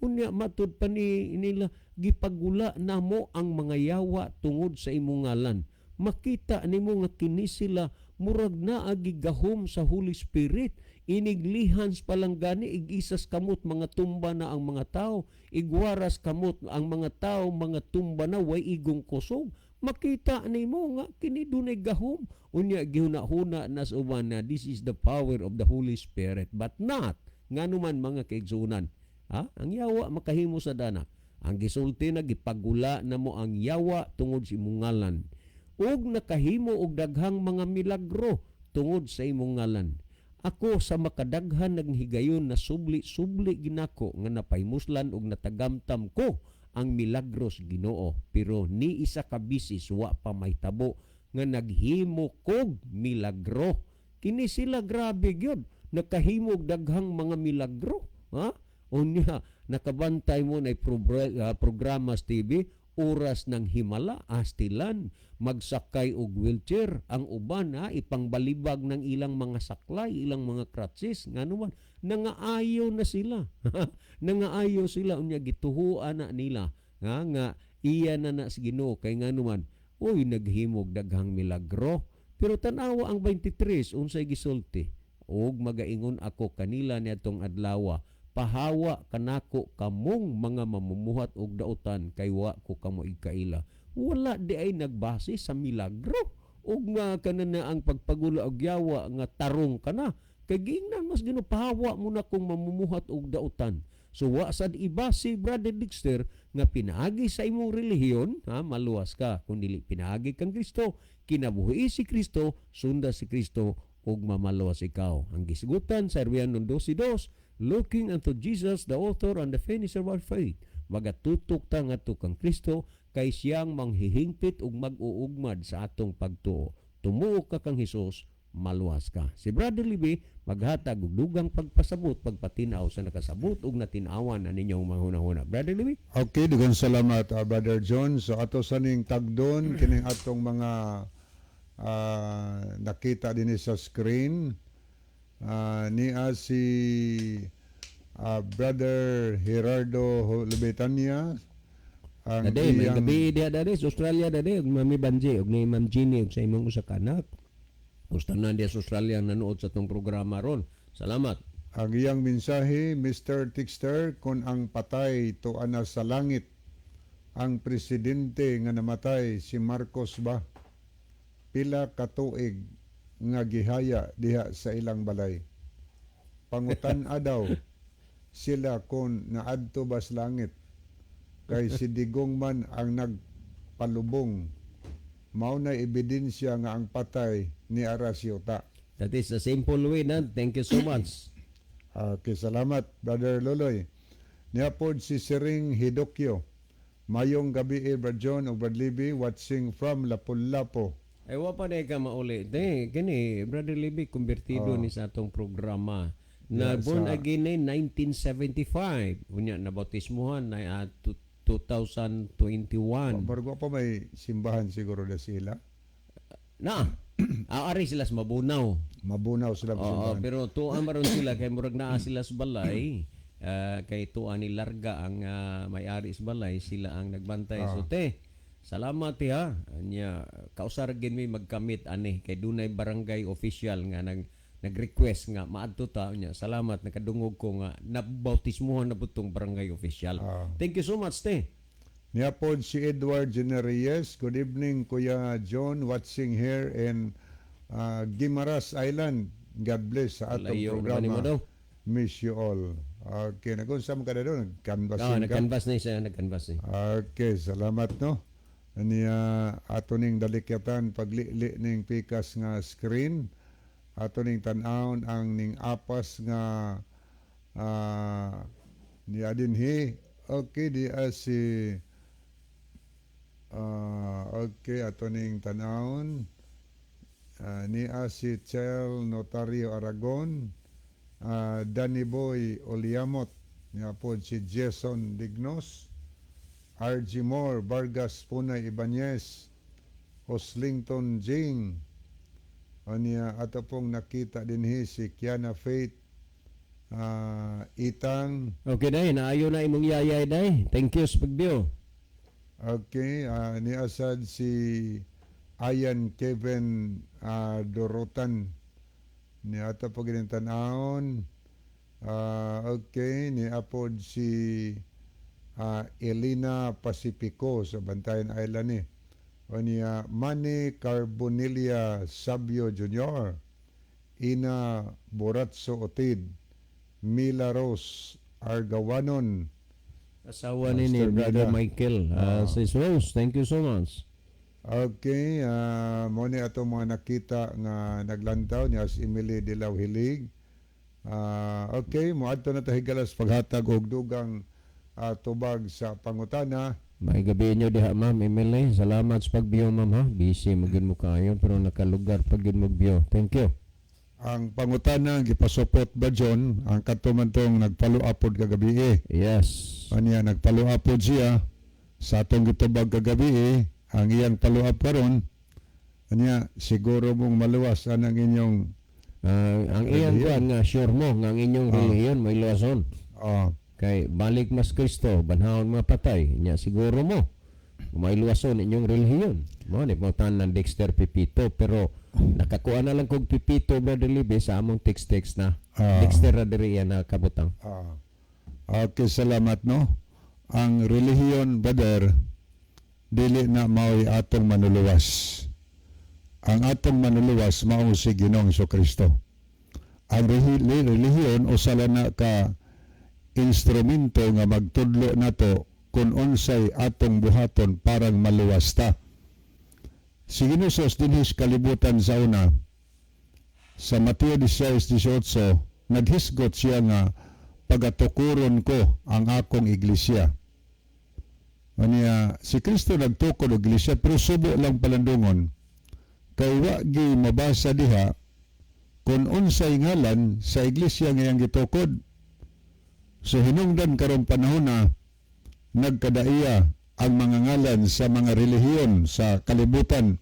A: Unya matud pa nila gipagula namo ang mga yawa tungod sa imong ngalan. makita nimo nga kini sila murag na agigahom sa Holy Spirit. Iniglihans palang gani, igisas kamot mga tumba na ang mga tao, igwaras kamot ang mga tao, mga tumba na way igong kusog. Makita nimo nga kini dunay gahom. Unya gihuna-huna nas uban na this is the power of the Holy Spirit, but not nganuman mga kaigsunan. Ang yawa makahimo sa dana. Ang gisulti na gipagula na mo ang yawa tungod sa imong ngalan. Ug nakahimo og daghang mga milagro tungod sa imong ngalan. Ako sa makadaghan naghigayon na subli ginako nga napaymuslan og natagamtam ko ang milagros Ginoo, pero ni isa ka bisis wa pa mahitabo nga naghimo kog milagro. Kini sila grabe gyud, nakahimo og daghang mga milagro. Unya nakabantay mo na programa sa TV, oras ng himala, astilan, magsakay og wheelchair, ang uban ipangbalibag ng ilang mga saklay, ilang mga kratsis, nganuman nangaayo na sila. Nangaayo sila unya gituhuan na nila nga iya na sa Ginoo kay nganuman naghimog daghang milagro. Pero tanawa ang 23 unsay gisulti, og magaingon ako kanila niadtong adlaw, pahawa kanako kamong mga mamumuhat og dautan kay wa ko kamo igkaila. Wala di ay nagbase sa milagro ug nga kanana ang pagpagulo og yawa nga tarong kana. Kay giingnan mas ginupahawa mo na kung mamumuhat og dautan. So wa sad iba si Brother Dexter nga pinaagi sa imong relihiyon, maluwas ka kung dili pinaagi kang Kristo, kinabuhi si Kristo, sunda si Kristo ug mamaluwas ikaw. Ang gisgutan sa Herbiano 12:2, looking unto Jesus, the author and the finisher of our faith. Magatutok ta ngadto kang Kristo kay siyang manghihingpit ug mag-uugmad sa atong pagtuo. Tumuo ka kang Hesus, maluwas ka. Si Brother Libby maghatag og dugang pagpasabot, pagpatinaw sa nakasabot ug natinawan na ninyong mga hunahuna. Brother Libby?
B: Okay, dugang salamat, Brother John. So ato sa ning tagdon kining atong mga nakita din sa screen, niya si Brother Gerardo Lubetania.
A: Dade, may gabi diha dade sa Australia dade ug Mami Banji ug ni Ma'am Jeannie ug sa imong usa ka anak. Gusto na diha sa Australia nanood sa tong programa ron. Salamat.
B: Ang iyang mensahe, Mr. Tixter, kung ang patay tuan na sa langit, ang presidente nga namatay si Marcos ba? Pila ka tuig nga gihaya diha sa ilang balay. Pangutan-a daw sila kung naadto ba sa langit. Kay si Digong man ang nagpalubong. Mao na ebidensya nga ang patay ni Arasyota.
A: That is the simple way na. Thank you so much.
B: Okay, salamat, Brother Loloy. Niapod si Siring Hidokyo. Mayong gabi, Brother John o Brother Libby, watching from Lapu-Lapu.
A: Ay wa pa day ka mauli. Kini Brother Libby konbertido ni sa atong programa. Na born again ni 1975. Unya nabautismuhan na 2021.
B: Bago pa may simbahan siguro na sila.
A: Ari sila sa mabunaw.
B: Mabunaw sila sa simbahan.
A: Pero tuan maron sila kay murag naa sila sa balay. Kay tuan ni Larga ang may-ari sa balay, sila ang nagbantay. So salamat ha. Anya kausar gid mi magkamit ani kay dunay barangay official nga nag-request nga maadto ta nya. Salamat nakadungog ko nga nabautismuhan na butong barangay official. Thank you so much
B: Niapod si Edward Genereyes. Good evening Kuya John, watching here in Guimaras Island. God bless sa atong programa. Miss you all. Okay, nagunsa mo ka na doon?
A: Nag-canvas na siya, nag-canvas na.
B: Okay, salamat no. Niya ato ning dalikatan paglili ning pikas nga screen. Ato ning tan-awon ang ning apas nga niya dinhi. Okay, di si okay, ato ning tan-awon niya si Chel Notario Aragon, Danny Boy Oliamot, niya po si Jason Dignos, RG Moore, Vargas Punay Ibanez, Oslington Jing, niya ato pong nakita din si Kiana Faith, Itang.
A: Okay day, naayo na imong yayay day. Thank you sa pagbiyo.
B: Okay, niasad si Ayan Kevin Dorotan ni ata po ginintanahon. Okay, ni apod si Elena Pacifico sa Bantayan Island ni. O niya Manny Carbonilia Sabio Jr., Ina Boratso Otid, Mila Rose Argawanon.
A: Asawa ni
B: Master
A: Brother
B: Brother.
A: Michael. Sis Rose, thank you so much.
B: Okay, mo ni ato mga nakita nga naglantaw niya si Emily Dilaw Hilig. Okay, moadto na ta higalas paghatag og dugang tubag sa pangutana.
A: May gabi nyo diha, ma'am Emily. Salamat sa pagbiyo, ma'am, ha. Busy magin mo kayo, pero nakalugar pagin mo biyo. Thank you.
B: Ang pangutana gipasupot ba John ang katumantong nagpalo upod kagabi
A: Yes.
B: Anya nagpalo upod siya sa atong gitubag kagabi ang iyang follow up karon. Anya siguro mong maluwas anang inyong
A: Ang iyang kuan nga, sure mo, nga ang inyong relihiyon, may luwason. Kay balik mas Kristo, banhaon mga patay. Nya siguro mo, may luwason inyong relihiyon. Mo ni pautan ng Dexter Pipito, pero nakakuha na lang kog Pipito, Brother Libby, sa among text na. Dexter Raderiya na kabutang.
B: Okay, salamat no. Ang relihiyon, brother, dili na mao'y atong manuluwas. Ang atong manuluwas mao si Ginoong Kristo. Ang relihiyon usala na ka instrumento nga magtudlo nato kung unsay atong buhaton parang maluwas ta. Si Ginoos dinhis kalibutan sa una sa Mateo 16:18 naghisgot siya nga pagatukuron ko ang akong iglesia. Aniya si Kristo nagtukod og iglesia pero subo lang palandungon kay wa gi mabasa diha kung unsay ngalan sa iglesia nga iyang gitukod. So hinungdan karon panahon na nagkadaiya ang mga ngalan sa mga relihiyon sa kalibutan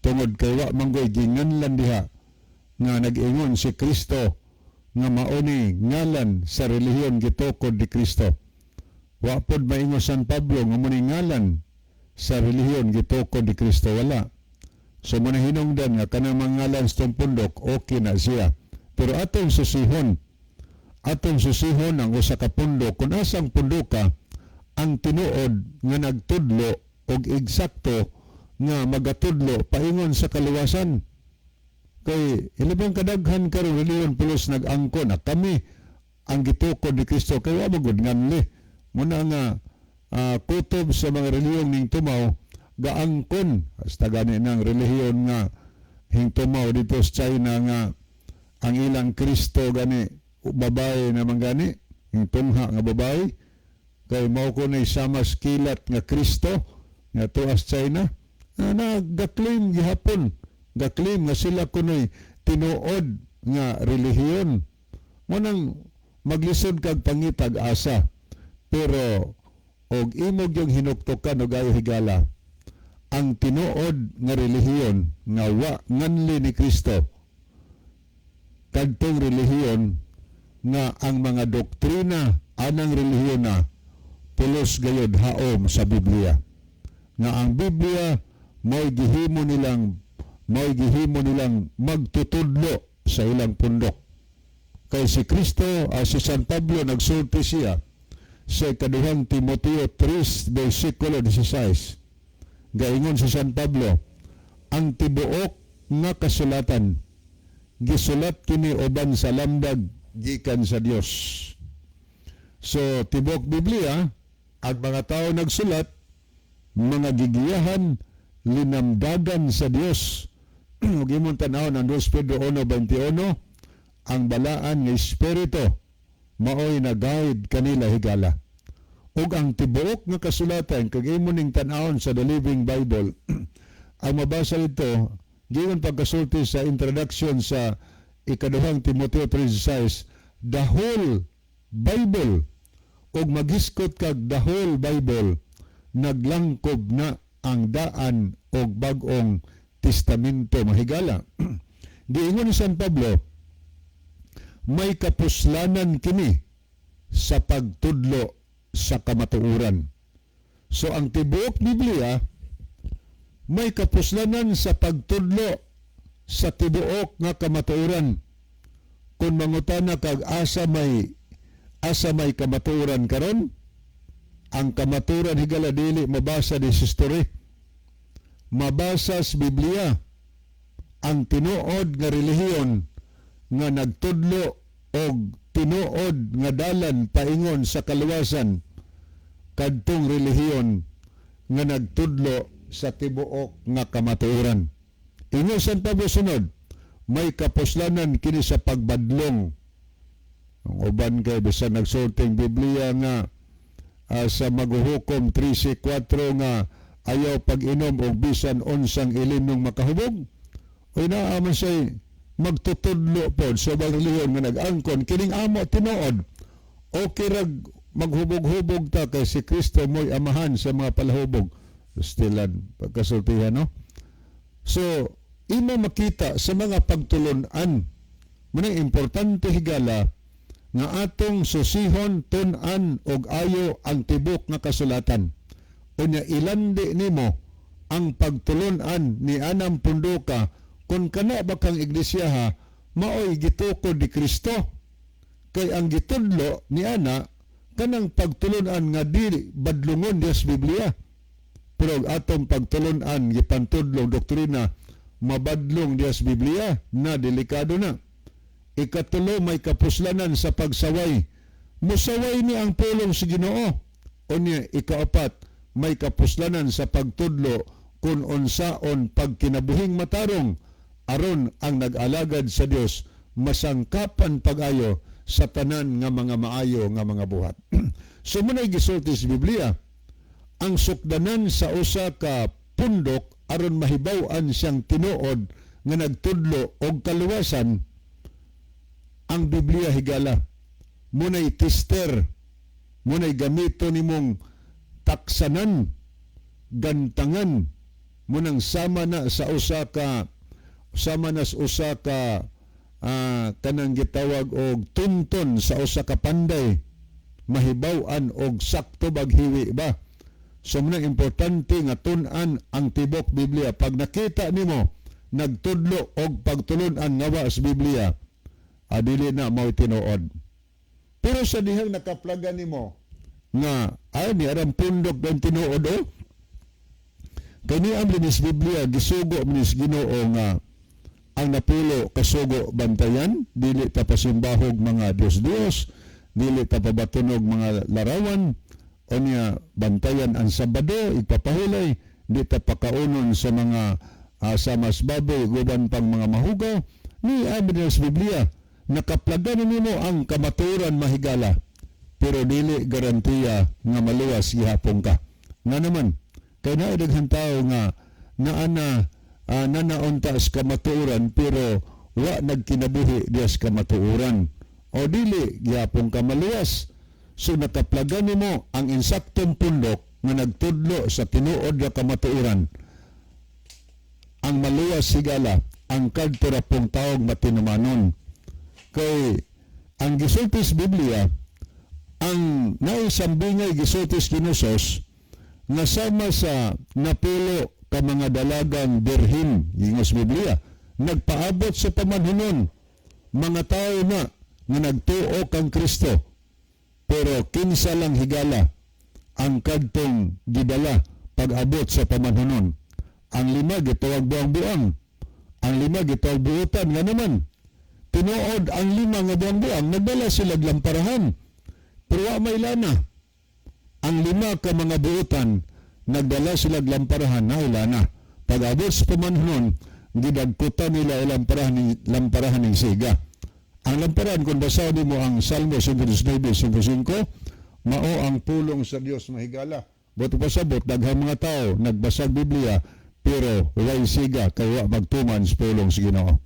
B: tungod kay wa manggoy ginganlan diha nga nag-ingon si Kristo nga mauni ngalan sa relihiyon gitukod ni Kristo. Wa pod maingon San Pablo nga muni ngalan sa relihiyon gitukod ni Kristo, wala. So muna hinungdan nga kanang mga ngalan sa pundok okay na siya. Pero atong susihon ang usa ka pundok kung asang pundoka ang tinuod nga nagtudlo og eksakto nga magatudlo paingon sa kaluwasan. Kay ilabang kadaghan karon reliyon pulos nag-angkon na kami ang gitukod ni Kristo kay wa magud nganli. Muna nga kutob sa mga reliyong ning tumaw gaangkon hasta gani ng relihiyon nga hingtumaw dito sa China nga ang ilang Kristo gani babae naman gani hingtungha nga babae kay mao ko na isamas kilat nga Kristo nga tuas China na gaklaim gihapon gaklaim nga sila kunoy tinuod nga relihiyon mo nang maglisod kag pangitag asa pero og imog yung hinuktukan og ayo higala ang tinuod nga relihiyon nga wa nganli ni Kristo kadtong relihiyon nga ang mga doktrina anang relihiyon na pulos gayud haom sa Biblia nga ang Biblia mo'y gihimo nilang magtutudlo sa ilang pundok kay si Kristo si San Pablo nagsulti siya sa ikaduhang Timoteo 3 versikulo 16 gaingon si San Pablo, ang tibuok nga kasulatan gisulat kini uban sa lamdag gikan sa Dios. So tibuok Biblia ang mga tao nagsulat mga gigiyahan linamdagan sa Dios. Ug imong tan-awon ang 2 Pedro 1:21 ang balaan nga espiritu maoy nag-guide kanila higala. Ug ang tibuok nga kasulatan kag imo ning tan-awon sa The Living Bible ang mabasa dito gikan pagkasulti sa introduction sa ikaduhang Timoteo 3:6 the whole Bible ug maghiskot kag the whole Bible naglangkob na ang daan og bag-ong testamento mahigala. Giingon ni San Pablo may kapuslanan kini sa pagtudlo sa kamatuoran. So ang tibuok Biblia may kapuslanan sa pagtudlo sa tibuok nga kamatuoran. Kung mangutana kag asa may kamatuoran karon, ang kamatuoran higala dili mabasa di history, mabasa sa Biblia. Ang tinuod nga relihiyon nga nagtudlo og tinuod nga dalan paingon sa kaluwasan, kadtong relihiyon nga nagtudlo sa tibuok nga kamatuoran. Ingon sa pagsunod, may kapuslanan kini sa pagbadlong. Ang uban kay bisan nagsulting Biblia nga sa maghuhukom 13:4 nga ayaw pag-inom og bisan unsang ilimnong makahubog. O inaaman say magtutudlo pod sa relihiyon nga nag-angkon kining amo tinuod. Okay rag maghubog-hubog ta kay si Kristo mo'y amahan sa mga palahubog. Stilan pagkasultihan, no? So, imo makita sa mga pagtulunan, munang importante higala nga atong susihon, tun-an og ayo ang tibok nga kasulatan. Unya ilandi nimo ang pagtulunan ni anang punduka kung kana ba kang iglesia maoy gitukod ni Kristo. Kay ang gitudlo ni ana kanang pagtulunan nga di badlungon Dios Biblia. Pero atong pagtulunan gipantudlo doktrina mabadlong Dios Biblia na delikado na. Ikatulo, may kapuslanan sa pagsaway. Musaway ni ang pulong sa Ginoo. Unya ikaapat, may kapuslanan sa pagtudlo kung unsaon pagkinabuhing matarong aron ang nag-alagad sa Dios masangkapan pag-ayo sa tanan nga mga maayo nga mga buhat. So munay gisulti sa Biblia, ang sukdanan sa usa ka pundok aron mahibaw-an siyang tinuod nga nagtudlo og kaluwasan, ang Biblia higala munay tester, munay gamito nimong taksanan, gantangan, munang sama na sa usa ka kanang gitawag og tunton sa usa ka panday, mahibaw-an og sakto baghiwi ba. So munang importante nga tun-an ang tibok Biblia. Pag nakita nimo nagtudlo og pagtulon-an nga sa Biblia, adili na mao tinuod. Pero sa dihang nakaplaga nimo nga ay ni aram pundok ben tinuod kani ang linis Biblia gisugo minis Ginoo nga ang napulo kasugo bantayan, dili ta pasimbahog mga Dios, dili ta pabatunog mga larawan, o niya bantayan ang Sabado, ipapahulay, di ta pakaunon sa mga samas baboy, guban pang mga mahugaw, ni amin sa Biblia, nakaplagan nimo ang kamaturan mahigala, pero dili garantiya nga maluwas gihapon ka. Nga naman, kaya na daghang tao nga nanaunta sa kamatuoran pero wa nagkinabuhi diya sa kamatuoran o dili gyapon ka maluwas. So nakaplagan nimo ang insaktong pundok nga nagtudlo sa tinuod nga kamatuoran, ang maluwas sigala ang kadto ra pong taog matinumanon. Kay ang gisultis Biblia, ang naisambingay gisultis kinusos nga sama sa napulo ka mga dalagang birhin, gingos Biblia, nagpaabot sa pamanhunon, mga tao na nga nagtuo kang Kristo, pero kinsa lang higala ang kadtong gidala pag-abot sa pamanhunon. Ang 5 gitawag buang-buang, ang 5 gitawag buutan. Nga naman, tinuod ang 5 nga buang-buang, nagdala sila lamparahan, pero wa may lana. Ang 5 ka mga buutan, nagdala sila lamparahan na ilana. Pag-abot sa pamanhunon, gidagkutan nila lamparahan ng siga. Ang lamparahan, kung basahin mo ang Salmo 109:5, mao ang pulong sa Dios mahigala. Buto pasabot, daghang mga tao nagbasag Biblia, pero way siga, kaya magtuman sa pulong sa Ginoo.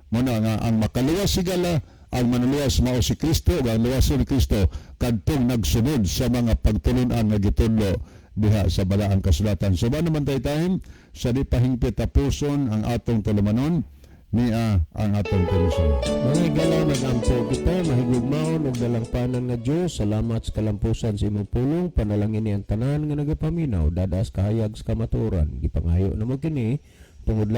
B: Muna nga, ang makaluwas sigala, ang manuluwas mao si Kristo, ang luwas ni Kristo, kadtong nagsunod sa mga pagtulunan nga gitudlo diha sa balaang kasulatan. So ba naman tayo sa di pahingpit tapuson ang atong tulumanon, niya ang atong komisyon.
A: Mga higala, nagampo kita, mahigugmaon ug dalangpanan nga Dios. Salamat sa kalampusan sa imong pulong, panalangin ni ang tanan nga nagapaminaw, dadas kahayag sa kamaturan. Gipangayo na mo kini tungod